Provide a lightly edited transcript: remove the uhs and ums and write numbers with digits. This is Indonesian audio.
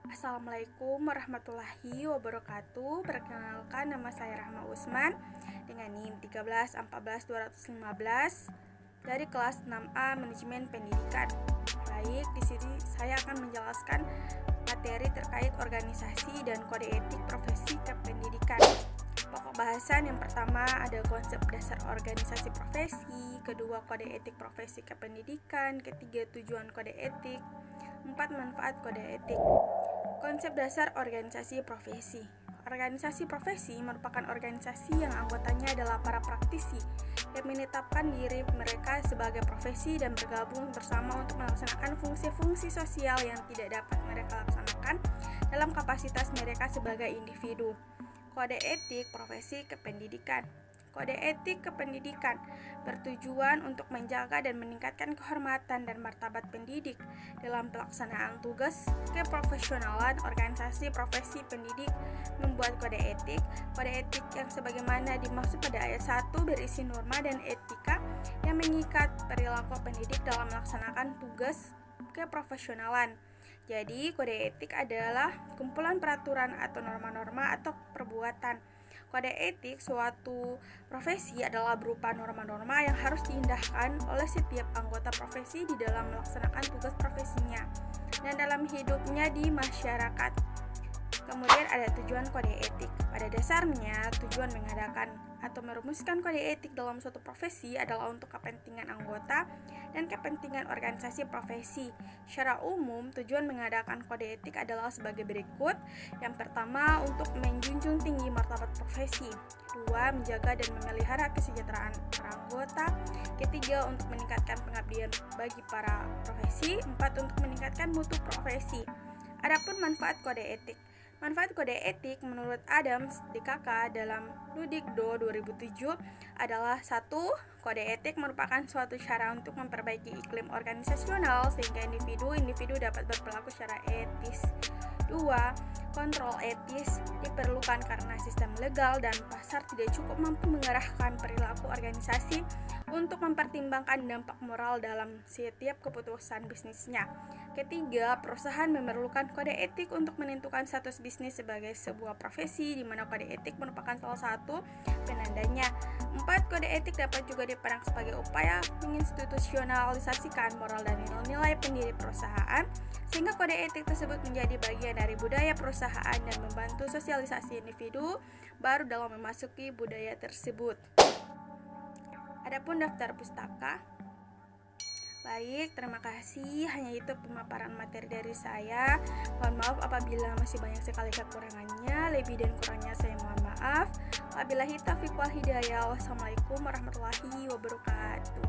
Assalamualaikum warahmatullahi wabarakatuh. Perkenalkan, nama saya Rahma Usman dengan NIM 1314215 dari kelas 6A Manajemen Pendidikan. Baik, di sini saya akan menjelaskan materi terkait organisasi dan kode etik profesi kependidikan. Pokok bahasan yang pertama ada konsep dasar organisasi profesi, kedua kode etik profesi kependidikan, ketiga tujuan kode etik, 4 manfaat kode etik. Konsep dasar organisasi profesi. Organisasi profesi merupakan organisasi yang anggotanya adalah para praktisi yang menetapkan diri mereka sebagai profesi dan bergabung bersama untuk melaksanakan fungsi-fungsi sosial yang tidak dapat mereka laksanakan dalam kapasitas mereka sebagai individu. Kode etik profesi kependidikan. Kode etik kependidikan bertujuan untuk menjaga dan meningkatkan kehormatan dan martabat pendidik dalam pelaksanaan tugas keprofesionalan. Organisasi profesi pendidik membuat kode etik. Kode etik yang sebagaimana dimaksud pada ayat 1 berisi norma dan etika yang mengikat perilaku pendidik dalam melaksanakan tugas keprofesionalan. Jadi, kode etik adalah kumpulan peraturan atau norma-norma atau perbuatan. Kode etik suatu profesi adalah berupa norma-norma yang harus diindahkan oleh setiap anggota profesi di dalam melaksanakan tugas profesinya dan dalam hidupnya di masyarakat. Kemudian ada tujuan kode etik. Pada dasarnya, tujuan mengadakan atau merumuskan kode etik dalam suatu profesi adalah untuk kepentingan anggota dan kepentingan organisasi profesi. Secara umum, tujuan mengadakan kode etik adalah sebagai berikut. Yang pertama, untuk menjunjung tinggi martabat profesi. Dua, menjaga dan memelihara kesejahteraan para anggota. Ketiga, untuk meningkatkan pengabdian bagi para profesi. Empat, untuk meningkatkan mutu profesi. Adapun manfaat kode etik. Manfaat kode etik menurut Adams DKK dalam Ludikdo 2007 adalah 1. Kode etik merupakan suatu cara untuk memperbaiki iklim organisasional sehingga individu dapat berperilaku secara etis. 2. Kontrol etis diperlukan karena sistem legal dan pasar tidak cukup mampu mengarahkan perilaku organisasi untuk mempertimbangkan dampak moral dalam setiap keputusan bisnisnya. Ketiga, perusahaan memerlukan kode etik untuk menentukan status bisnis sebagai sebuah profesi, di mana kode etik merupakan salah satu penandanya. 4. Kode etik dapat juga dipandang sebagai upaya menginstitusionalisasikan moral dan nilai-nilai pendiri perusahaan, sehingga kode etik tersebut menjadi bagian dari budaya perusahaan dan membantu sosialisasi individu baru dalam memasuki budaya tersebut. Adapun daftar pustaka. Baik, terima kasih. Hanya itu pemaparan materi dari saya. Mohon maaf apabila masih banyak sekali kekurangannya. Lebih dan kurangnya saya mohon maaf. Wabillahi taufiq wal hidayah. Wassalamualaikum warahmatullahi wabarakatuh.